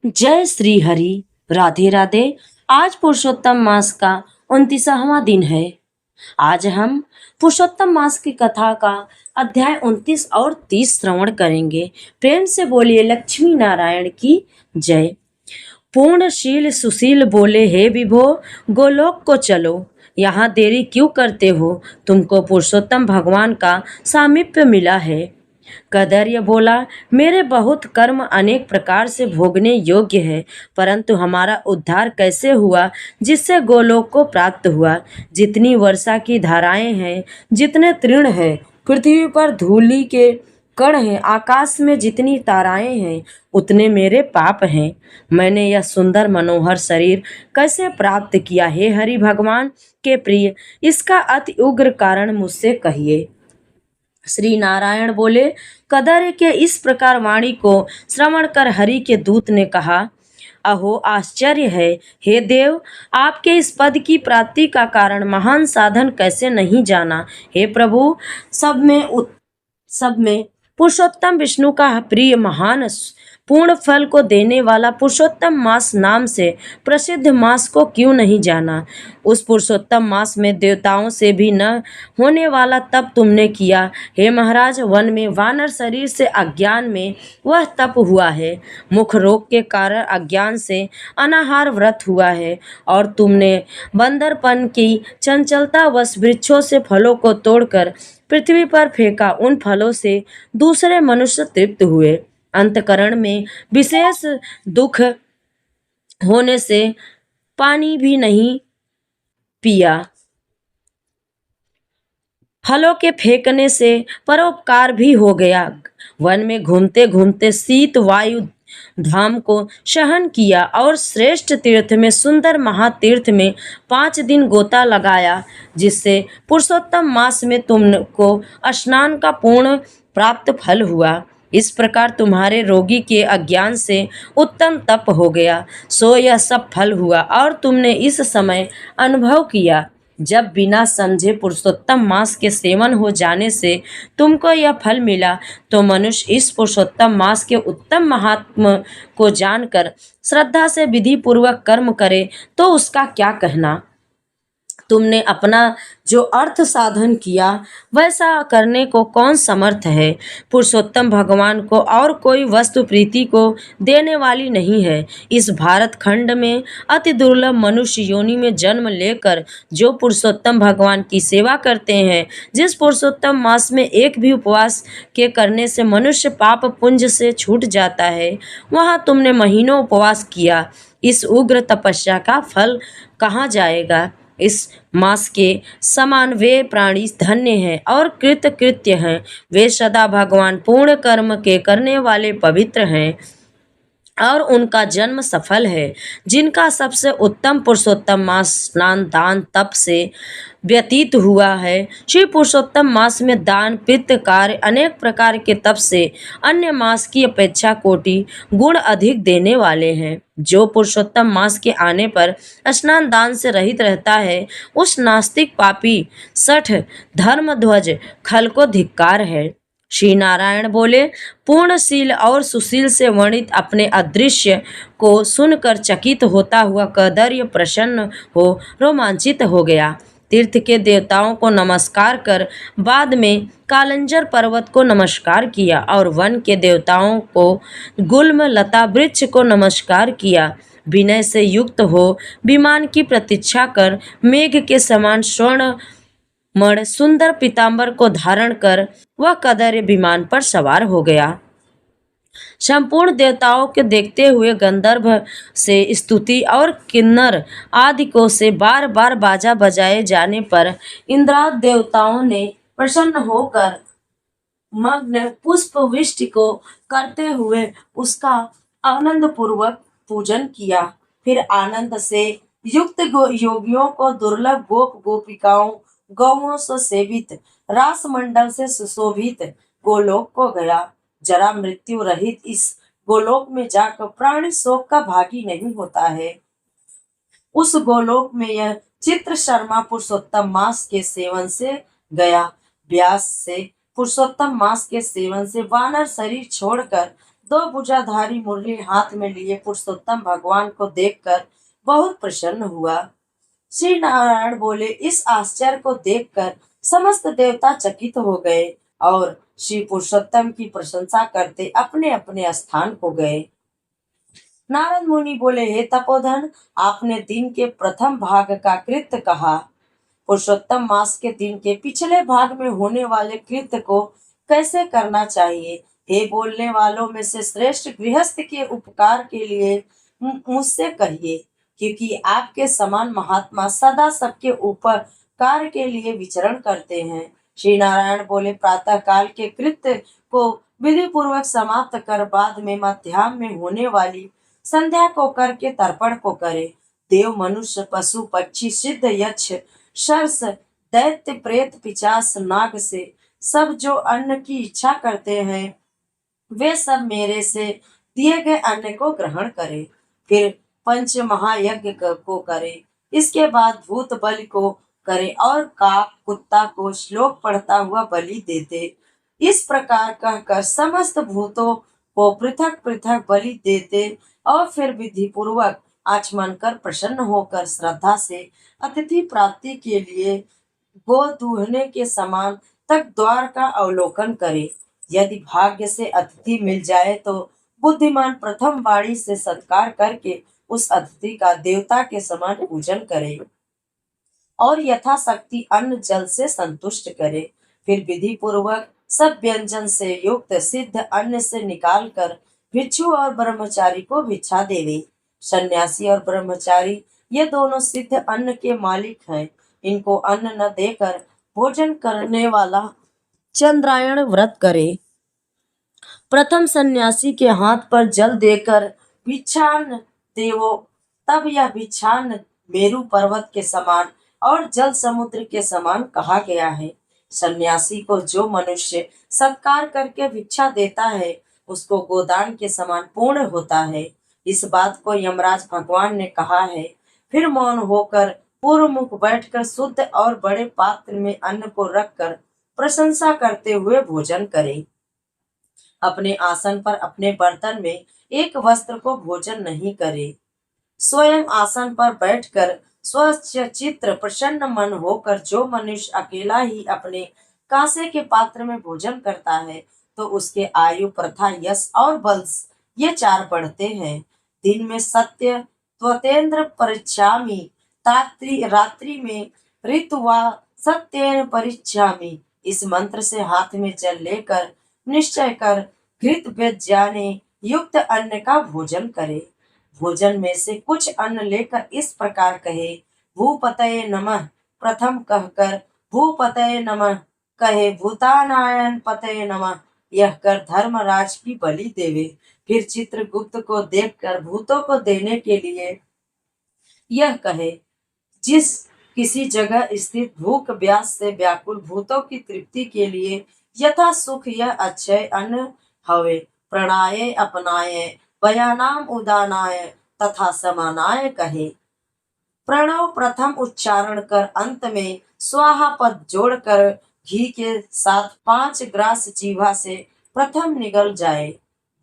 जय श्री हरि। राधे राधे। आज पुरुषोत्तम मास का 29वां दिन है। आज हम पुरुषोत्तम मास की कथा का अध्याय 29 और 30 श्रवण करेंगे। प्रेम से बोलिए लक्ष्मी नारायण की जय। पूर्णशील सुशील बोले, हे विभो गोलोक को चलो, यहाँ देरी क्यों करते हो? तुमको पुरुषोत्तम भगवान का सामीप्य मिला है। कदर्य बोला, मेरे बहुत कर्म अनेक प्रकार से भोगने योग्य है, परंतु हमारा उद्धार कैसे हुआ जिससे गोलोक को प्राप्त हुआ? जितनी वर्षा की धाराएं हैं, जितने तृण हैं, पृथ्वी पर धूलि के कण हैं, आकाश में जितनी ताराएं हैं, उतने मेरे पाप हैं। मैंने यह सुंदर मनोहर शरीर कैसे प्राप्त किया? हे हरि भगवान के प्रिय, इसका अति उग्र कारण मुझसे कहिए। श्री नारायण बोले, कदर के इस प्रकार वाणी को श्रवण कर हरि के दूत ने कहा, अहो आश्चर्य है, हे देव, आपके इस पद की प्राप्ति का कारण महान साधन कैसे नहीं जाना। हे प्रभु, सब में पुरुषोत्तम विष्णु का प्रिय महान पूर्ण फल को देने वाला पुरुषोत्तम मास नाम से प्रसिद्ध मास को क्यों नहीं जाना? उस पुरुषोत्तम मास में देवताओं से भी न होने वाला तप तुमने किया। हे महाराज, वन में वानर शरीर से अज्ञान में वह तप हुआ है। मुख रोग के कारण अज्ञान से अनाहार व्रत हुआ है, और तुमने बंदरपन की चंचलता वश वृक्षों से फलों को तोड़कर पृथ्वी पर फेंका। उन फलों से दूसरे मनुष्य तृप्त हुए। अंतकरण में विशेष दुख होने से पानी भी नहीं पिया। फलों के फेंकने से परोपकार भी हो गया। वन में घूमते घूमते शीत वायु धाम को सहन किया, और श्रेष्ठ तीर्थ में सुंदर महातीर्थ में 5 दिन गोता लगाया, जिससे पुरुषोत्तम मास में तुमको स्नान का पूर्ण प्राप्त फल हुआ। इस प्रकार तुम्हारे रोगी के अज्ञान से उत्तम तप हो गया, सो यह सब फल हुआ, और तुमने इस समय अनुभव किया जब बिना समझे पुरुषोत्तम मास के सेवन हो जाने से तुमको यह फल मिला। तो मनुष्य इस पुरुषोत्तम मास के उत्तम महात्म को जानकर श्रद्धा से विधि पूर्वक कर्म करे तो उसका क्या कहना। तुमने अपना जो अर्थ साधन किया वैसा करने को कौन समर्थ है? पुरुषोत्तम भगवान को और कोई वस्तु प्रीति को देने वाली नहीं है। इस भारत खंड में अति दुर्लभ मनुष्य योनि में जन्म लेकर जो पुरुषोत्तम भगवान की सेवा करते हैं, जिस पुरुषोत्तम मास में एक भी उपवास के करने से मनुष्य पाप पुंज से छूट जाता है, वहाँ तुमने महीनों उपवास किया। इस उग्र तपस्या का फल कहाँ जाएगा? इस मास के समान वे प्राणी धन्य हैं और कृतकृत्य हैं। वे सदा भगवान पूर्ण कर्म के करने वाले पवित्र हैं, और उनका जन्म सफल है। जिनका सबसे उत्तम पुरुषोत्तम मास स्नान दान तप से व्यतीत हुआ है। श्री पुरुषोत्तम मास में दान पित्त कार्य अनेक प्रकार के तप से अन्य मास की अपेक्षा कोटि गुण अधिक देने वाले हैं। जो पुरुषोत्तम मास के आने पर स्नान दान से रहित रहता है, उस नास्तिक पापी सठ धर्मध्वज खल को धिक्कार है। श्री नारायण बोले, पूर्णशील और सुशील से वर्णित अपने अदृश्य को सुनकर चकित होता हुआ कदर्य प्रसन्न हो रोमांचित हो गया। तीर्थ के देवताओं को नमस्कार कर बाद में कालंजर पर्वत को नमस्कार किया, और वन के देवताओं को गुल्म लता वृक्ष को नमस्कार किया। विनय से युक्त हो विमान की प्रतीक्षा कर मेघ के समान स्वर्ण मण सुंदर पीताम्बर को धारण कर वह कदर्य विमान पर सवार हो गया। संपूर्ण देवताओं के देखते हुए गंधर्व से स्तुति और किन्नर आदि को से बार बार बाजा बजाए जाने पर इंद्राद देवताओं ने प्रसन्न होकर मग्न पुष्प वृष्टि को करते हुए उसका आनंद पूर्वक पूजन किया। फिर आनंद से युक्त योगियों को दुर्लभ गोप गोपिकाओं गौओं से सेवित रास मंडल से सुशोभित गोलोक को गया। जरा मृत्यु रहित इस गोलोक में जाकर प्राणी शोक का भागी नहीं होता है। उस गोलोक में यह चित्र शर्मा पुरुषोत्तम मास के सेवन से गया। व्यास से पुरुषोत्तम मास के सेवन से वानर शरीर छोड़कर दो भुजाधारी मुरली हाथ में लिए पुरुषोत्तम भगवान को देखकर बहुत प्रसन्न हुआ। श्री नारायण बोले, इस आश्चर्य को देखकर समस्त देवता चकित हो गए और श्री पुरुषोत्तम की प्रशंसा करते अपने अपने स्थान को गए। नारद मुनि बोले, हे तपोधन, आपने दिन के प्रथम भाग का कृत्य कहा। पुरुषोत्तम मास के दिन के पिछले भाग में होने वाले कृत्य को कैसे करना चाहिए? हे बोलने वालों में से श्रेष्ठ, गृहस्थ के उपकार के लिए मुझसे कहिए, क्योंकि आपके समान महात्मा सदा सबके ऊपर कार्य के लिए विचरण करते हैं। श्री नारायण बोले, प्रातः काल के कृत्य को विधि पूर्वक समाप्त कर बाद में मध्याह्न में होने वाली संध्या को करके तर्पण को करे। देव, मनुष्य, पशु, पक्षी, सिद्ध, यक्ष, सर्स, दैत्य, प्रेत, पिशाच, नाग से सब जो अन्न की इच्छा करते हैं वे सब मेरे से दिए गए अन्न को ग्रहण करें। फिर पंच महायज्ञ को करें। इसके बाद भूत बलि को करें और काक, कुत्ता को श्लोक पढ़ता हुआ बलि देते। इस प्रकार कहकर समस्त भूतों को पृथक पृथक बलि देते और फिर विधि पूर्वक आचमन कर प्रसन्न होकर श्रद्धा से अतिथि प्राप्ति के लिए गो दूहने के समान तक द्वार का अवलोकन करे। यदि भाग्य से अतिथि मिल जाए तो बुद्धिमान प्रथम वाणी से सत्कार करके उस अतिथि का देवता के समान पूजन करे और यथाशक्ति अन्न जल से संतुष्ट करे। फिर विधि पूर्वक सब व्यंजन से युक्त सिद्ध अन्न से निकालकर भिक्षु और ब्रह्मचारी को भिक्षा देवे। सन्यासी और ब्रह्मचारी ये दोनों सिद्ध अन्न के मालिक हैं। इनको अन्न न देकर भोजन करने वाला चंद्रायण व्रत करे। प्रथम सन्यासी के हाथ पर जल देकर भिक्षान देवो, तब यह भिक्षान मेरू पर्वत के समान और जल समुद्र के समान कहा गया है। सन्यासी को जो मनुष्य सत्कार करके भिक्षा देता है उसको गोदान के समान पूर्ण होता है। इस बात को यमराज भगवान ने कहा है। फिर मौन होकर पूर्व मुख बैठकर शुद्ध और बड़े पात्र में अन्न को रखकर प्रशंसा करते हुए भोजन करें। अपने आसन पर अपने बर्तन में एक वस्त्र को भोजन नहीं करे। स्वयं आसन पर बैठकर स्वच्छ चित्र प्रसन्न मन होकर जो मनुष्य अकेला ही अपने कांसे के पात्र में भोजन करता है तो उसके आयु, प्रथा, यश और बल ये चार बढ़ते हैं। दिन में सत्य त्वतेन्द्र परिच्छामि, रात्रि में ऋतुवा सत्येन परिच्छामि। इस मंत्र से हाथ में जल लेकर निश्चय कर घृत व्यंजने युक्त अन्न का भोजन करे। भोजन में से कुछ अन्न लेकर इस प्रकार कहे, भूपतये नमः। प्रथम कहकर भूपतये नमः कहे, भूतानायन पतये नमः यह कर धर्मराज की बलि देवे। फिर चित्रगुप्त को देखकर भूतों को देने के लिए यह कहे, जिस किसी जगह स्थित भूख व्यास से व्याकुल भूतों की तृप्ति के लिए यथा सुख यह अक्षय अन्न हवे। प्रणाये अपनाये बयानाम उदानाय तथा समानाय कहे। प्रणव प्रथम उच्चारण कर अंत में स्वाहा पद जोड़कर घी के साथ 5 ग्रास जीवा से प्रथम निगल जाए,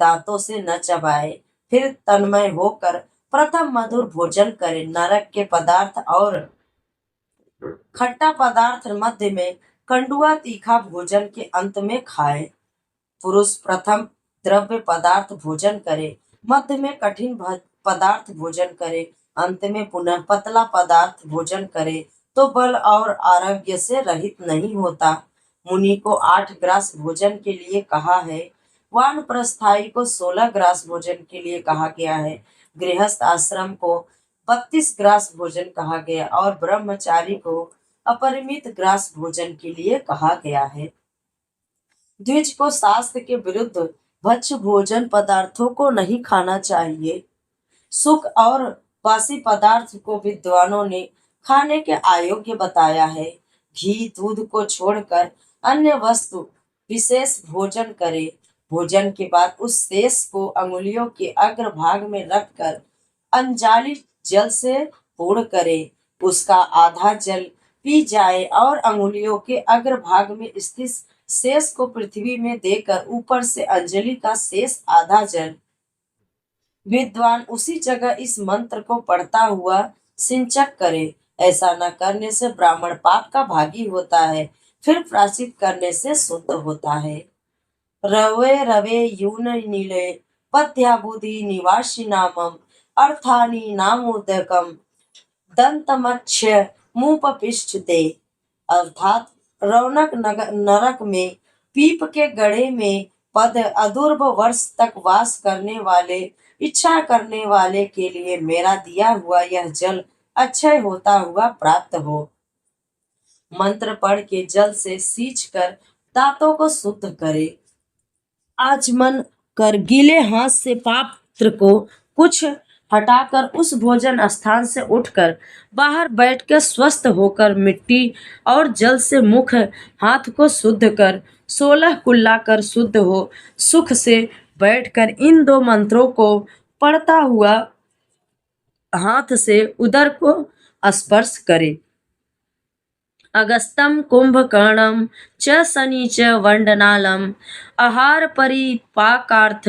दांतों से न चबाए। फिर तन्मय होकर प्रथम मधुर भोजन करे। नरक के पदार्थ और खट्टा पदार्थ मध्य में, कंडुआ तीखा भोजन के अंत में खाए। पुरुष प्रथम द्रव्य पदार्थ भोजन करे, मध्य में कठिन पदार्थ भोजन करे, अंत में पुनः पतला पदार्थ भोजन करे तो बल और आरोग्य से रहित नहीं होता। मुनि को 8 ग्रास भोजन के लिए कहा है। वानप्रस्थाई को 16 ग्रास भोजन के लिए कहा गया है। गृहस्थ आश्रम को 32 ग्रास भोजन कहा गया और ब्रह्मचारी को अपरिमित ग्रास भोजन के लिए कहा गया है। द्विज को शास्त्र के विरुद्ध भक्ष्य भोजन पदार्थों को नहीं खाना चाहिए। सुख और बासी पदार्थ को विद्वानों ने खाने के अयोग्य बताया है। घी दूध को छोड़कर अन्य वस्तु विशेष भोजन करे। भोजन के बाद उस शेष को अंगुलियों के अग्रभाग में रखकर अंजाली जल से पूर्ण करे। उसका आधा जल पी जाए और अंगुलियों के अग्रभाग में स्थित शेष को पृथ्वी में देकर ऊपर से अंजलि का शेष आधा जल विद्वान उसी जगह इस मंत्र को पढ़ता हुआ सिंचक करे। ऐसा न करने से ब्राह्मण पाप का भागी होता है, फिर प्रायश्चित करने से शुद्ध होता है। रवे रवे यून नीले पद्याबुधि निवासी नामम अर्थानि नामोदकम दंतमच्छ मुपपिष्ठ दे। अर्थात रौनक नरक में पीप के गढ़े में पद अदूर्व वर्ष तक वास करने वाले इच्छा करने वाले के लिए मेरा दिया हुआ यह जल अक्षय होता हुआ प्राप्त हो। मंत्र पढ़ के जल से सींच कर दांतों को शुद्ध करे। आचमन कर गीले हाथ से पात्र को कुछ हटाकर उस भोजन स्थान से उठकर बाहर बैठकर स्वस्थ होकर मिट्टी और जल से मुख हाथ को शुद्ध कर 16 कुल्ला कर शुद्ध हो सुख से बैठकर इन दो मंत्रों को पढ़ता हुआ हाथ से उदर को स्पर्श करे। अगस्तं कुंभकर्णं च शनि च वंडनालम आहार परिपाकार्थ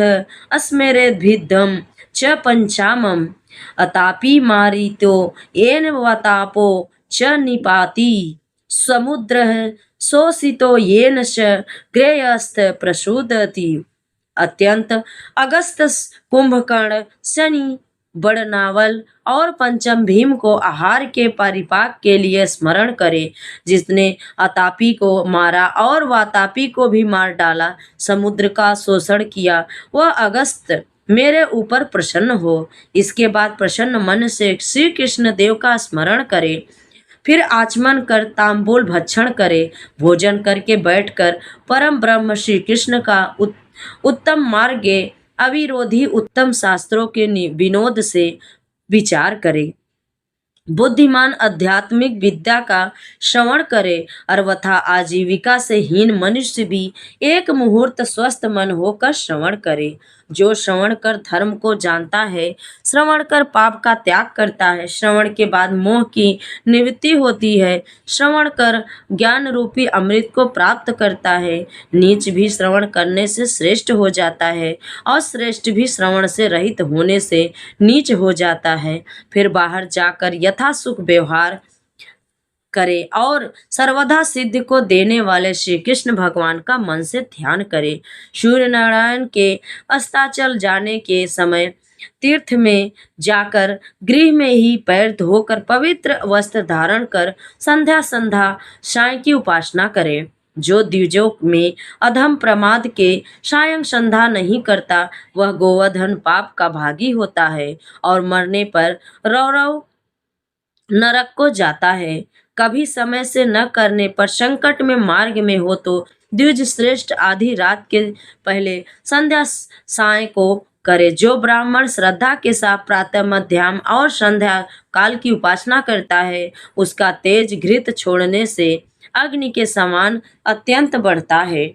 अस्मेरेद्भिदं च पंचामम अतापि मारितो येन वातापो च निपाति समुद्रः शोषितो येन च ग्रेयस्थ प्रसूदति। अत्यंत अगस्त कुंभकर्ण शनि बड़नावल और पंचम भीम को आहार के परिपाक के लिए स्मरण करे, जिसने अतापी को मारा और वातापी को भी मार डाला, समुद्र का शोषण किया, वह अगस्त मेरे ऊपर प्रसन्न हो। इसके बाद प्रसन्न मन से श्री कृष्ण देव का स्मरण करे, फिर आचमन कर तांबूल भक्षण करे। भोजन करके बैठकर परम ब्रह्म श्री कृष्ण का उत्तम मार्गे अविरोधी उत्तम शास्त्रों के विनोद से विचार करे। बुद्धिमान आध्यात्मिक विद्या का श्रवण करे और वथा आजीविका से हीन मनुष्य भी एक मुहूर्त स्वस्थ मन होकर श्रवण करे। जो श्रवण कर धर्म को जानता है, श्रवण कर पाप का त्याग करता है, श्रवण के बाद मोह की निवृत्ति होती है, श्रवण कर ज्ञान रूपी अमृत को प्राप्त करता है। नीच भी श्रवण करने से श्रेष्ठ हो जाता है और श्रेष्ठ भी श्रवण से रहित होने से नीच हो जाता है। फिर बाहर जाकर यथा सुख व्यवहार करे और सर्वदा सिद्धि को देने वाले श्री कृष्ण भगवान का मन से ध्यान करे। सूर्य नारायण के अस्ताचल जाने के समय तीर्थ में जाकर गृह में ही पैर धोकर पवित्र वस्त्र धारण कर संध्या संध्या साय की उपासना करे। जो द्विजों में अधम प्रमाद के सायं संध्या नहीं करता, वह गोवर्धन पाप का भागी होता है और मरने पर रौरव नरक को जाता है। कभी समय से न करने पर संकट में मार्ग में हो तो द्विज श्रेष्ठ आधी रात के पहले संध्या साय को करे। जो ब्राह्मण श्रद्धा के साथ प्रातः मध्याह्न और संध्या काल की उपासना करता है, उसका तेज घृत छोड़ने से अग्नि के समान अत्यंत बढ़ता है।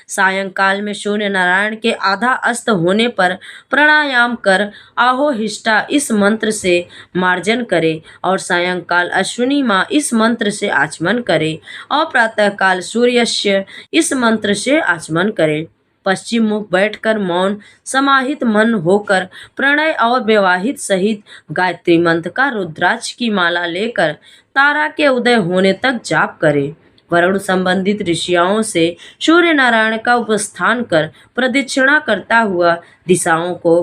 सायंकाल में सूर्य नारायण के आधा अस्त होने पर प्राणायाम कर आहोहिष्टा इस मंत्र से मार्जन करे और सायंकाल अश्विनी माँ इस मंत्र से आचमन करे और प्रातःकाल सूर्यस्य इस मंत्र से आचमन करे। पश्चिम मुख बैठकर मौन समाहित मन होकर प्रणय और विवाहित सहित गायत्री मंत्र का रुद्राक्ष की माला लेकर तारा के उदय होने तक जाप करे। वरुण संबंधित ऋषियों से सूर्य नारायण का उपस्थान कर प्रदक्षिणा करता हुआ दिशाओं को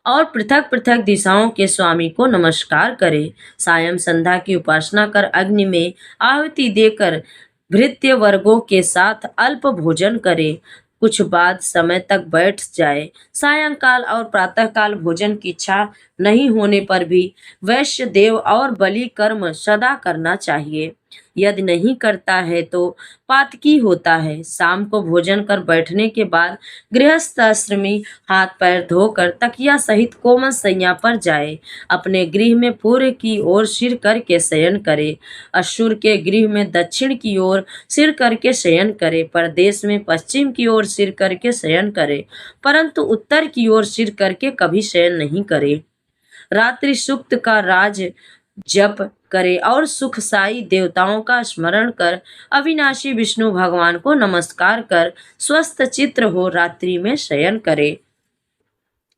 और पृथक पृथक दिशाओं के स्वामी को नमस्कार करे। सायं संध्या की उपासना कर अग्नि में आहुति देकर भृत्य वर्गों के साथ अल्प भोजन करे। कुछ बाद समय तक बैठ जाए। सायंकाल और प्रातःकाल भोजन की इच्छा नहीं होने पर भी वैश्य देव और बलि कर्म सदा करना चाहिए। यदि नहीं करता है तो पातकी होता है। शाम को भोजन कर बैठने के बाद गृहस्थ आश्रमी हाथ पैर धोकर तकिया सहित कोमल सैया पर जाए। अपने गृह में पूर्व की ओर सिर करके शयन करे। असुर के गृह में दक्षिण की ओर सिर करके शयन करे। परदेश में पश्चिम की ओर सिर करके शयन करे, परंतु उत्तर की ओर सिर करके कभी शयन नहीं करे। रात्रि सुक्त का राज जप करे और सुखसाई देवताओं का स्मरण कर अविनाशी विष्णु भगवान को नमस्कार कर स्वस्थ चित्र हो रात्रि में शयन करे।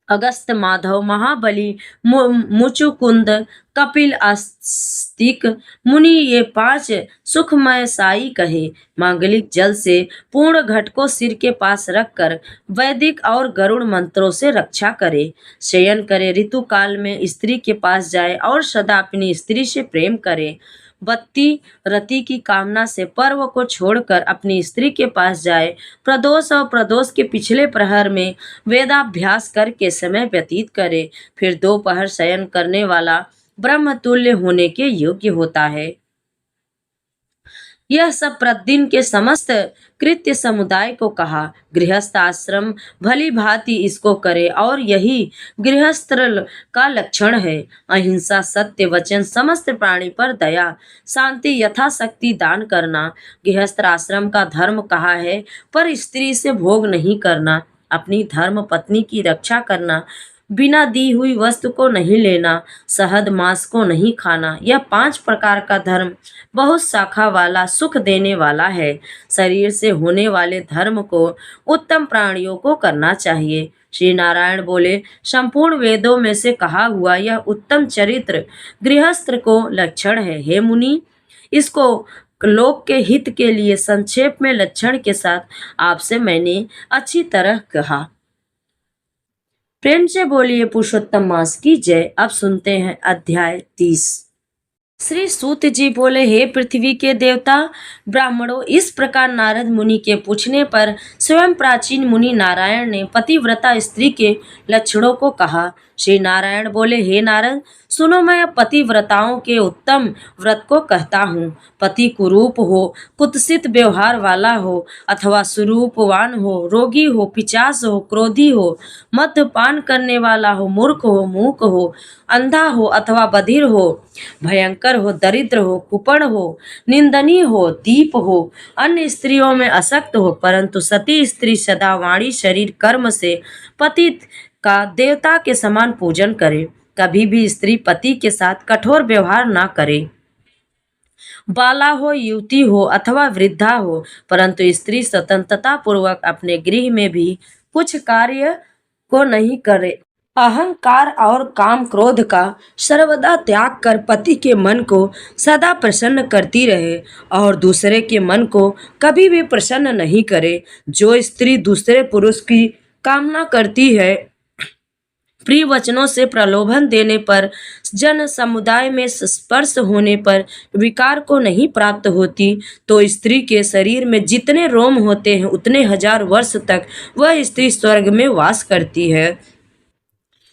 अगस्त माधव महाबली मुचुकुंद कपिल आस्तिक मुनि ये 5 सुखमय साई कहे। मांगलिक जल से पूर्ण घट को सिर के पास रखकर वैदिक और गरुड़ मंत्रों से रक्षा करे। शयन करे, ऋतु काल में स्त्री के पास जाए और सदा अपनी स्त्री से प्रेम करे। बत्ती रति की कामना से पर्व को छोड़कर अपनी स्त्री के पास जाए। प्रदोष और प्रदोष के पिछले प्रहर में वेदाभ्यास करके समय व्यतीत करे। फिर दोपहर शयन करने वाला ब्रह्मतुल्य होने के योग्य होता है। यह सब प्रतिदिन के समस्त कृत्य समुदाय को कहा। गृहस्थ आश्रम भली भांति इसको करे और यही गृहस्थ का लक्षण है। अहिंसा, सत्य वचन, समस्त प्राणी पर दया, शांति, यथाशक्ति दान करना गृहस्थ आश्रम का धर्म कहा है। पर स्त्री से भोग नहीं करना, अपनी धर्म पत्नी की रक्षा करना, बिना दी हुई वस्तु को नहीं लेना, शहद मांस को नहीं खाना, यह 5 प्रकार का धर्म बहुत शाखा वाला, सुख देने वाला है। शरीर से होने वाले धर्म को उत्तम प्राणियों को करना चाहिए। श्री नारायण बोले, संपूर्ण वेदों में से कहा हुआ यह उत्तम चरित्र गृहस्थ को लक्षण है। हे मुनि, इसको लोक के हित के लिए संक्षेप में लक्षण के साथ आपसे मैंने अच्छी तरह कहा। प्रेम से बोलिए पुरुषोत्तम मास की जय। अब सुनते हैं अध्याय 30। श्री सूत जी बोले, हे पृथ्वी के देवता ब्राह्मणों, इस प्रकार नारद मुनि के पूछने पर स्वयं प्राचीन मुनि नारायण ने पतिव्रता स्त्री के लक्षणों को कहा। श्री नारायण बोले, हे नारद सुनो, मैं पतिव्रताओं के उत्तम व्रत को कहता हूँ। पति कुरूप हो, कुत्सित व्यवहार वाला हो अथवा सुरूपवान हो, रोगी हो, पिचास हो, क्रोधी हो, मद्यपान करने वाला हो, मूर्ख हो, मूक हो, अंधा हो अथवा बधिर हो, भयंकर हो, दरिद्र हो, कुपण हो, निंदनीय हो, दीप हो, अन्य स्त्रियों में असक्त हो, परंतु सती स्त्री सदा वाणी शरीर कर्म से पति का देवता के समान पूजन करे। कभी भी स्त्री पति के साथ कठोर व्यवहार ना करे। बाला हो, युवती हो अथवा वृद्धा हो, परंतु स्त्री स्वतंत्रता पूर्वक अपने गृह में भी कुछ कार्य को नहीं करे। अहंकार और काम क्रोध का सर्वदा त्याग कर पति के मन को सदा प्रसन्न करती रहे और दूसरे के मन को कभी भी प्रसन्न नहीं करे। जो स्त्री दूसरे पुरुष की कामना करती है, प्रिय वचनों से प्रलोभन देने पर, जन समुदाय में स्पर्श होने पर विकार को नहीं प्राप्त होती, तो स्त्री के शरीर में जितने रोम होते हैं उतने 1000 वर्ष तक वह स्त्री स्वर्ग में वास करती है।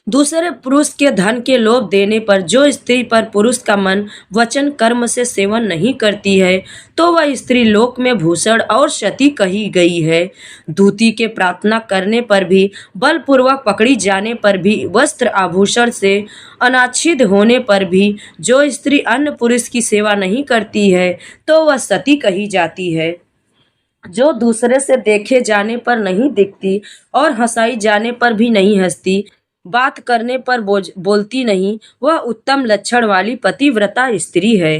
दूसरे पुरुष के धन के लोभ देने पर जो स्त्री पर पुरुष का मन वचन कर्म से सेवन नहीं करती है, तो वह स्त्री लोक में भूषण और सती कही गई है। दूती के प्रार्थना करने पर भी, बलपूर्वक पकड़ी जाने पर भी, वस्त्र आभूषण से अनाच्छिद होने पर भी जो स्त्री अन्य पुरुष की सेवा नहीं करती है, तो वह सती कही जाती है। जो दूसरे से देखे जाने पर नहीं दिखती और हंसाई जाने पर भी नहीं हंसती, बात करने पर बोलती नहीं, वह उत्तम लक्षण वाली पतिव्रता स्त्री है।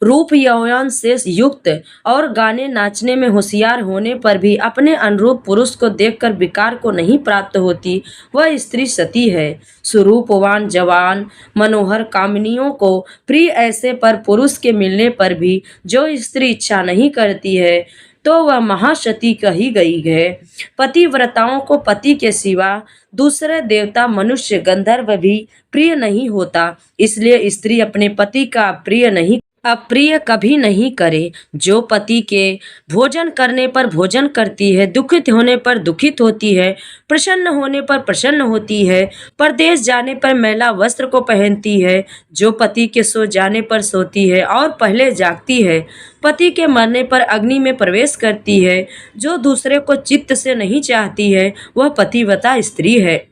रूप यौवन से युक्त और गाने नाचने में होशियार होने पर भी अपने अनुरूप पुरुष को देखकर विकार को नहीं प्राप्त होती, वह स्त्री सती है। स्वरूपवान, जवान, मनोहर, कामिनियों को प्रिय ऐसे पर पुरुष के मिलने पर भी जो स्त्री इच्छा नहीं करती है, तो वह महासती कही गई है। पतिव्रताओं को पति के सिवा दूसरे देवता, मनुष्य, गंधर्व भी प्रिय नहीं होता, इसलिए स्त्री अपने पति का अप्रिय कभी नहीं करे। जो पति के भोजन करने पर भोजन करती है, दुखित होने पर दुखित होती है, प्रसन्न होने पर प्रसन्न होती है, परदेश जाने पर मैला वस्त्र को पहनती है, जो पति के सो जाने पर सोती है और पहले जागती है, पति के मरने पर अग्नि में प्रवेश करती है, जो दूसरे को चित्त से नहीं चाहती है, वह पतिव्रता स्त्री है।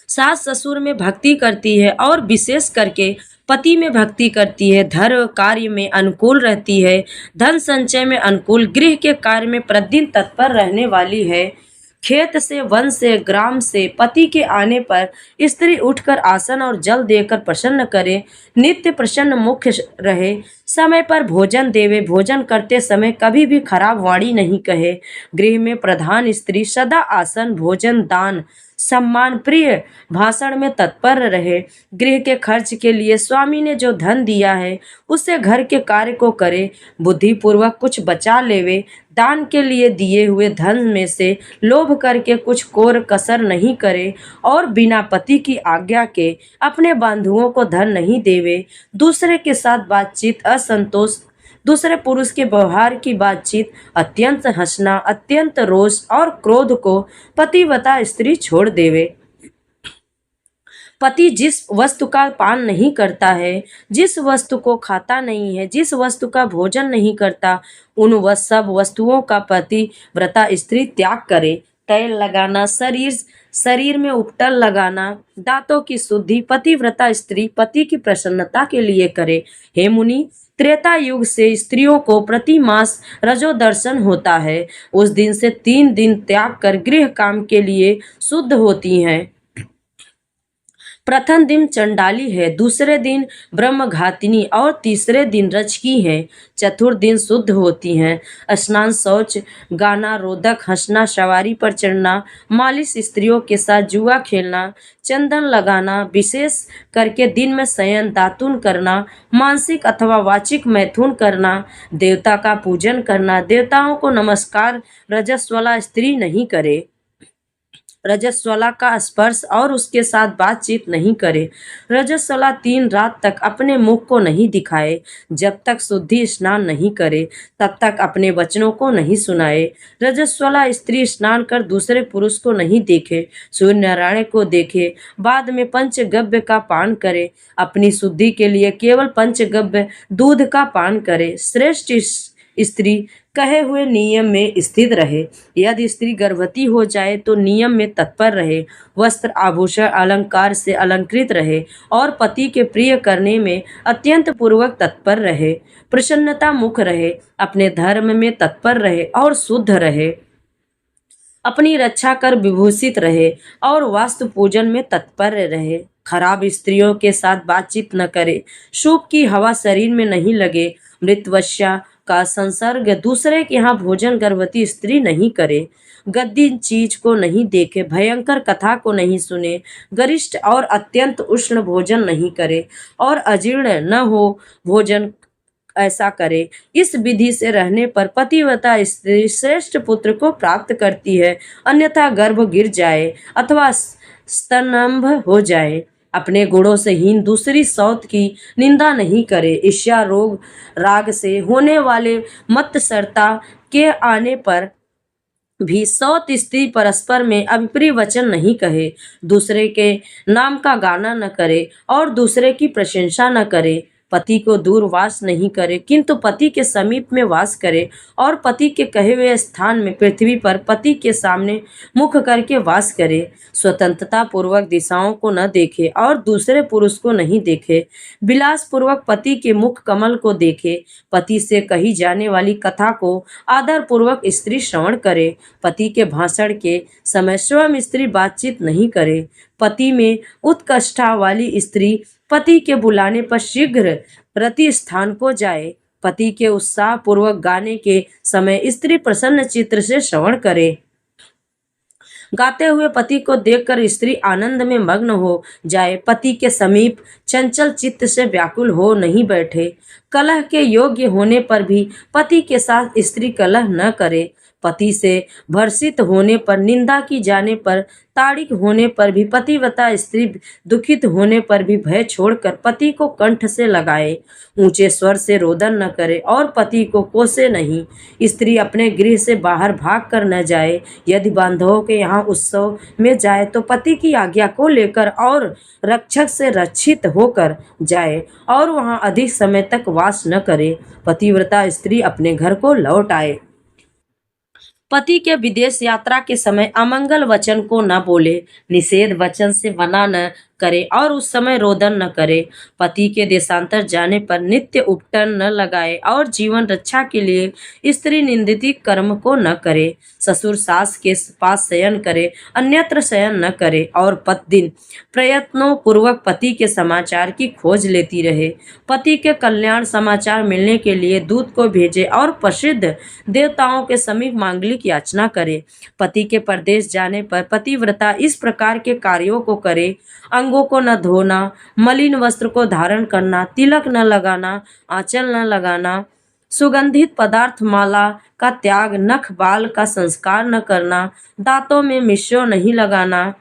सास ससुर में भक्ति करती है और विशेष करके पति में भक्ति करती है, धर्म कार्य में अनुकूल रहती है, धन संचय में अनुकूल, गृह के कार्य में प्रतिदिन तत्पर रहने वाली है, खेत से, वन से, ग्राम से पति के आने पर स्त्री उठकर आसन और जल देकर प्रसन्न करे, नित्य प्रसन्न मुख रहे, समय पर भोजन देवे, भोजन करते समय कभी भी खराब वाणी नहीं कहे, गृह में प्रधान स्त्री सदा आसन, भोजन, दान, सम्मान प्रिय भाषण में तत्पर रहे, गृह के खर्च के लिए स्वामी ने जो धन दिया है उससे घर के कार्य को करे, बुद्धिपूर्वक कुछ बचा लेवे, दान के लिए दिए हुए धन में से लोभ करके कुछ कोर कसर नहीं करे, और बिना पति की आज्ञा के अपने बंधुओं को धन नहीं देवे, दूसरे के साथ बातचीत असंतोष, दूसरे पुरुष के व्यवहार की बातचीत, अत्यंत हंसना, अत्यंत रोष और क्रोध को पतिव्रता स्त्री छोड़ देवे। पति जिस वस्तु का पान नहीं करता है, जिस वस्तु को खाता नहीं है, जिस वस्तु का भोजन नहीं करता, उन सब वस्तुओं का पतिव्रता स्त्री त्याग करे। तेल लगाना, शरीर में उपटल लगाना, दांतों की शुद्धि पतिव्रता स्त्री पति की प्रसन्नता के लिए करे। हे मुनि, त्रेता युग से स्त्रियों को प्रति मास रजो दर्शन होता है। उस दिन से 3 दिन त्याग कर गृह काम के लिए शुद्ध होती हैं। प्रथम दिन चंडाली है, दूसरे दिन ब्रह्मघातिनी और तीसरे दिन रचकी है, चतुर्थ दिन शुद्ध होती हैं। स्नान, शौच, गाना, रोदक, हंसना, सवारी पर चढ़ना, मालिश, स्त्रियों के साथ जुआ खेलना, चंदन लगाना, विशेष करके दिन में शयन, दातुन करना, मानसिक अथवा वाचिक मैथुन करना, देवता का पूजन करना, देवताओं को नमस्कार रजस्वला स्त्री नहीं करे, रजस्वला का स्पर्श और उसके साथ बातचीत नहीं करे, रजस्वला 3 रात तक अपने मुख को नहीं दिखाए, जब तक शुद्धि स्नान नहीं करे तब तक अपने वचनों को नहीं सुनाए, रजस्वला स्त्री स्नान कर दूसरे पुरुष को नहीं देखे, सूर्य नारायण को देखे, बाद में पंचगव्य का पान करे, अपनी शुद्धि के लिए केवल पंचगव्य दूध का पान करे, श्रेष्ठ स्त्री कहे हुए नियम में स्थित रहे। यदि स्त्री गर्भवती हो जाए तो नियम में तत्पर रहे, वस्त्र आभूषण अलंकार से अलंकृत रहे और पति के प्रिय करने में अत्यंत पूर्वक तत्पर रहे, प्रसन्नता मुख रहे, अपने धर्म में तत्पर रहे और शुद्ध रहे, अपनी रक्षा कर विभूषित रहे और वास्तु पूजन में तत्पर रहे, खराब स्त्रियों के साथ बातचीत न करे, शुभ की हवा शरीर में नहीं लगे, मृतवश्या का संसर्ग दूसरे के यहाँ भोजन गर्भवती स्त्री नहीं करे, गद्दी चीज को नहीं देखे, भयंकर कथा को नहीं सुने, गरिष्ठ और अत्यंत उष्ण भोजन नहीं करे और अजीर्ण न हो भोजन ऐसा करे। इस विधि से रहने पर पतिव्रता स्त्री श्रेष्ठ पुत्र को प्राप्त करती है, अन्यथा गर्भ गिर जाए अथवा स्तनंभ हो जाए। अपने गुणों से हीन दूसरी सौत की निंदा नहीं करे, ईर्ष्या रोग राग से होने वाले मत्सरता के आने पर भी सौत स्त्री परस्पर में अभिप्रिय वचन नहीं कहे, दूसरे के नाम का गाना न करे और दूसरे की प्रशंसा न करे, पति को दूर वास नहीं करे किंतु पति के समीप में वास करे और पति के कहे हुए स्थान में पृथ्वी पर पति के सामने मुख करके वास करे, स्वतंत्रता पूर्वक दिशाओं को न देखे और दूसरे पुरुष को नहीं देखे, विलास पूर्वक पति के मुख कमल को देखे, पति से कही जाने वाली कथा को आदर पूर्वक स्त्री श्रवण करे, पति के भाषण के समय स्वयं स्त्री बातचीत नहीं करे, पति में उत्कृष्टा वाली स्त्री पति के बुलाने पर शीघ्र रति स्थान को जाए, पति के उत्साह पूर्वक गाने के समय स्त्री प्रसन्न चित्र से श्रवण करे, गाते हुए पति को देखकर स्त्री आनंद में मग्न हो जाए, पति के समीप चंचल चित्त से व्याकुल हो नहीं बैठे, कलह के योग्य होने पर भी पति के साथ स्त्री कलह न करे, पति से भर्षित होने पर, निंदा की जाने पर, ताड़िक होने पर भी, पतिव्रता स्त्री दुखित होने पर भी भय छोड़कर पति को कंठ से लगाए, ऊंचे स्वर से रोदन न करे और पति को कोसे नहीं, स्त्री अपने गृह से बाहर भाग कर न जाए, यदि बांधवों के यहाँ उत्सव में जाए तो पति की आज्ञा को लेकर और रक्षक से रक्षित होकर जाए और वहाँ अधिक समय तक वास न करे, पतिव्रता स्त्री अपने घर को लौट आए। पति के विदेश यात्रा के समय अमंगल वचन को न बोले, निषेध वचन से मना न करे और उस समय रोदन न करे। पति के देशांतर जाने पर नित्य उपटन न लगाए और जीवन रक्षा के लिए स्त्री निंदित कर्म को न करे। ससुर सास के पास शयन करे, अन्यत्र शयन न करे और प्रतिदिन प्रयत्नों पूर्वक पति के समाचार की खोज लेती रहे। पति के कल्याण समाचार मिलने के लिए दूत को भेजे और प्रसिद्ध देवताओं के समीप मांगलिक याचना करे। पति के परदेश जाने पर पतिव्रता इस प्रकार के कार्यों को करे: अंगों को न धोना, मलिन वस्त्र को धारण करना, तिलक न लगाना, आंचल न लगाना, सुगंधित पदार्थ माला का त्याग, नख बाल का संस्कार न करना, दांतों में मिश्र नहीं लगाना,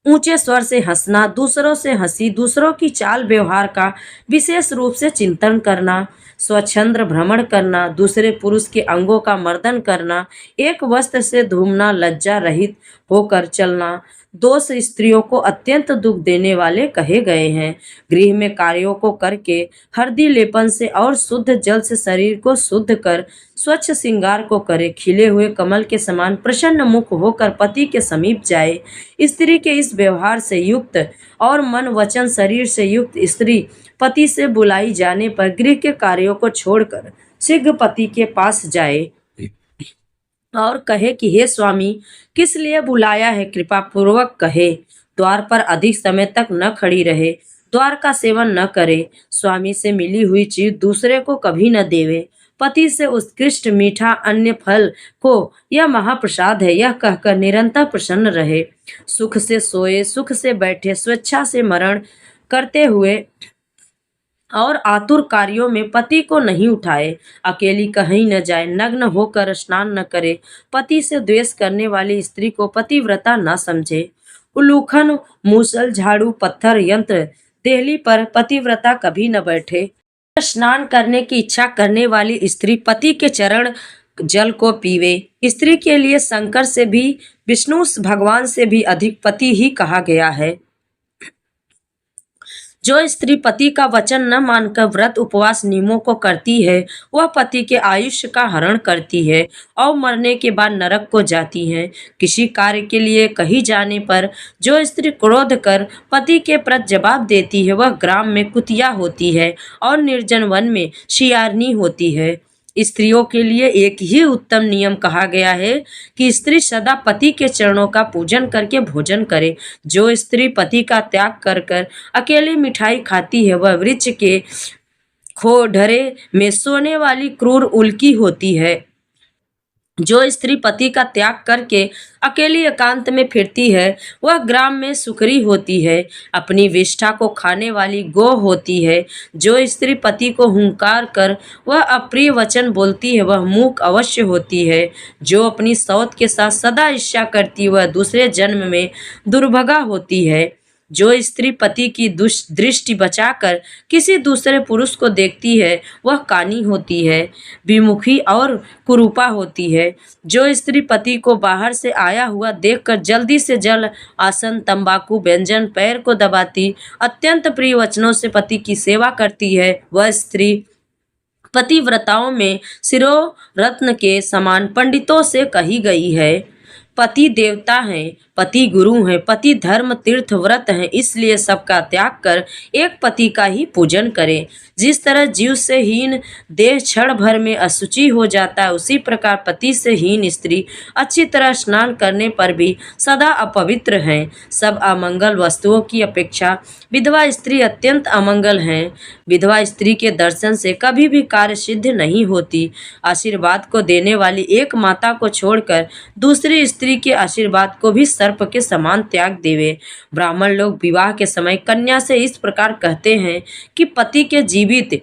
ऊंचे स्वर से हंसना, दूसरों से हंसी, दूसरों की चाल व्यवहार का विशेष रूप से चिंतन करना, स्वच्छंद भ्रमण करना, दूसरे पुरुष के अंगों का मर्दन करना, एक वस्त्र से घूमना, लज्जा रहित होकर चलना, दोष स्त्रियों को अत्यंत दुख देने वाले कहे गए हैं। गृह में कार्यों को करके हल्दी लेपन से और शुद्ध जल से शरीर को शुद्ध कर स्वच्छ श्रृंगार को करे। खिले हुए कमल के समान प्रसन्न मुख होकर पति के समीप जाए। स्त्री के इस व्यवहार से युक्त और मन वचन शरीर से युक्त स्त्री पति से बुलाई जाने पर गृह के कार्यों को छोड़कर शीघ्र पति के पास जाए और कहे कि हे स्वामी, किस लिए बुलाया है, कृपा पूर्वक कहे। द्वार पर अधिक समय तक न खड़ी रहे, द्वार का सेवन न करे, स्वामी से मिली हुई चीज दूसरे को कभी न देवे, पति से उत्कृष्ट मीठा अन्य फल को यह महाप्रसाद है यह कहकर निरंतर प्रसन्न रहे। सुख से सोए, सुख से बैठे, स्वेच्छा से मरण करते हुए और आतुर कार्यों में पति को नहीं उठाए, अकेली कहीं न जाए, नग्न होकर स्नान न करे, पति से द्वेष करने वाली स्त्री को पतिव्रता न समझे। उल्लूखन, मूसल, झाड़ू, पत्थर, यंत्र, देहली पर पतिव्रता कभी न बैठे। स्नान करने की इच्छा करने वाली स्त्री पति के चरण जल को पीवे। स्त्री के लिए शंकर से भी, विष्णु भगवान से भी अधिक पति ही कहा गया है। जो स्त्री पति का वचन न मानकर व्रत उपवास नियमों को करती है वह पति के आयुष्य का हरण करती है और मरने के बाद नरक को जाती है। किसी कार्य के लिए कही जाने पर जो स्त्री क्रोध कर पति के प्रति जवाब देती है वह ग्राम में कुतिया होती है और निर्जन वन में शियारनी होती है। स्त्रियों के लिए एक ही उत्तम नियम कहा गया है कि स्त्री सदा पति के चरणों का पूजन करके भोजन करे। जो स्त्री पति का त्याग कर कर अकेले मिठाई खाती है वह वृक्ष के खोडरे में सोने वाली क्रूर उल्की होती है। जो स्त्री पति का त्याग करके अकेली एकांत में फिरती है वह ग्राम में सुकरी होती है, अपनी विष्ठा को खाने वाली गौ होती है। जो स्त्री पति को हुंकार कर वह अप्रिय वचन बोलती है वह मूक अवश्य होती है। जो अपनी सौत के साथ सदा ईर्ष्या करती है वह दूसरे जन्म में दुर्भगा होती है। जो स्त्री पति की दृष्टि बचाकर किसी दूसरे पुरुष को देखती है वह कानी होती है, विमुखी और कुरूपा होती है। जो स्त्री पति को बाहर से आया हुआ देखकर जल्दी से जल, आसन, तंबाकू, व्यंजन, पैर को दबाती, अत्यंत प्रिय वचनों से पति की सेवा करती है वह स्त्री पतिव्रताओं में शिरोरत्न के समान पंडितों से कही गई है। पति देवता हैं, पति गुरु हैं, पति धर्म तीर्थ व्रत हैं, इसलिए सबका त्याग कर एक पति का ही पूजन करें। जिस तरह जीव से हीन देह क्षण भर में अशुचि हो जाता है उसी प्रकार पति से हीन स्त्री अच्छी तरह स्नान करने पर भी सदा अपवित्र हैं। सब अमंगल वस्तुओं की अपेक्षा विधवा स्त्री अत्यंत अमंगल हैं। विधवा स्त्री के दर्शन से कभी भी कार्य सिद्ध नहीं होती। आशीर्वाद को देने वाली एक माता को छोड़कर दूसरी स्त्री के आशीर्वाद को भी सर्प के समान त्याग देवे। ब्राह्मण लोग विवाह के समय कन्या से इस प्रकार कहते हैं कि पति के जीवित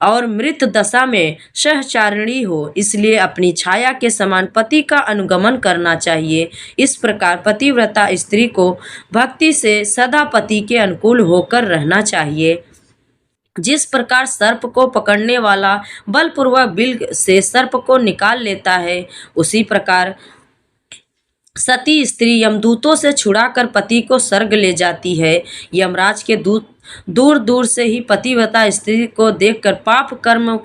और मृत दशा में सहचारिणी हो, इसलिए अपनी छाया के समान पति का अनुगमन करना चाहिए। इस प्रकार पतिव्रता स्त्री को भक्ति से सदा पति के अनुकूल होकर रहना चाहिए। जिस प्रकार सर्प को पकड़ने वाला बलपूर्वक बिल से सर्प को निकाल लेता है उसी प्रकार सती स्त्री यमदूतों से छुड़ाकर पति को स्वर्ग ले जाती है। यमराज के दूत दूर दूर से ही पतिव्रता स्त्री को देखकर पाप कर्म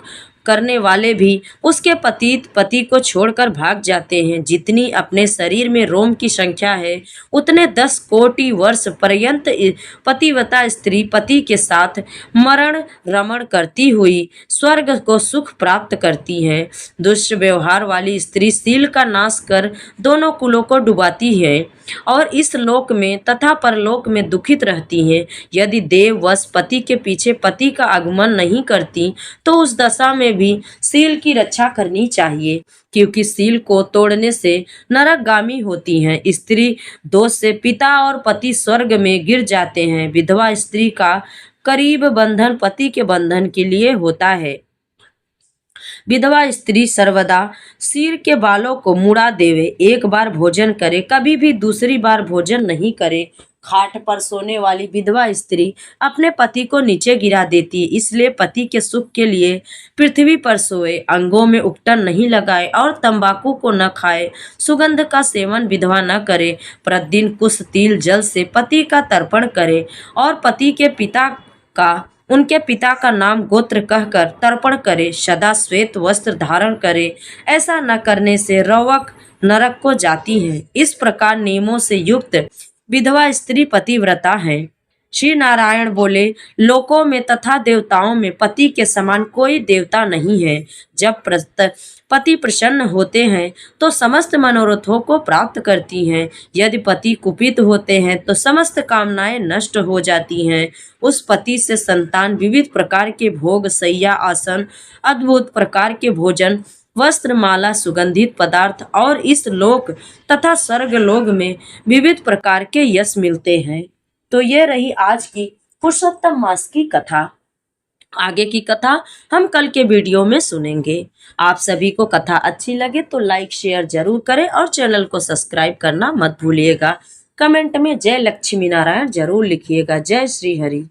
करने वाले भी उसके पति को छोड़कर भाग जाते हैं। जितनी अपने शरीर में रोम की संख्या है उतने 10 कोटि वर्ष पर्यंत पतिव्रता स्त्री पति के साथ मरण रमण करती हुई स्वर्ग को सुख प्राप्त करती है। दुष्ट व्यवहार वाली स्त्री शील का नाश कर दोनों कुलों को डुबाती है और इस लोक में तथा परलोक में दुखित रहती हैं। यदि देववश पति के पीछे पति का आगमन नहीं करती तो उस दशा में भी शील की रक्षा करनी चाहिए, क्योंकि शील को तोड़ने से नरकगामी होती हैं। स्त्री दोष से पिता और पति स्वर्ग में गिर जाते हैं। विधवा स्त्री का करीब बंधन पति के बंधन के लिए होता है। विधवा स्त्री सर्वदा सिर के बालों को मुड़ा देवे, एक बार भोजन करे, कभी भी दूसरी बार भोजन नहीं करे। खाट पर सोने वाली विधवा स्त्री अपने पति को नीचे गिरा देती, इसलिए पति के सुख के लिए पृथ्वी पर सोए, अंगों में उकटन नहीं लगाए और तंबाकू को न खाए, सुगंध का सेवन विधवा न करे, प्रतिदिन कुछ तिल जल से पति का तर्पण करे और पति के पिता का उनके पिता का नाम गोत्र कहकर तर्पण करे, सदा श्वेत वस्त्र धारण करे। ऐसा न करने से रौवक नरक को जाती है। इस प्रकार नियमों से युक्त विधवा स्त्री पतिव्रता है। श्री नारायण बोले, लोकों में तथा देवताओं में पति के समान कोई देवता नहीं है। जब पति प्रसन्न होते हैं तो समस्त मनोरथों को प्राप्त करती हैं। यदि पति कुपित होते हैं तो समस्त कामनाएं नष्ट हो जाती हैं। उस पति से संतान विविध प्रकार के भोग, शैया, आसन, अद्भुत प्रकार के भोजन, वस्त्र, माला, सुगंधित पदार्थ और इस लोक तथा स्वर्ग लोक में विविध प्रकार के यश मिलते हैं। तो ये रही आज की पुरुषोत्तम मास की कथा। आगे की कथा हम कल के वीडियो में सुनेंगे। आप सभी को कथा अच्छी लगे तो लाइक शेयर जरूर करें और चैनल को सब्सक्राइब करना मत भूलिएगा। कमेंट में जय लक्ष्मी नारायण जरूर लिखिएगा। जय श्री हरि।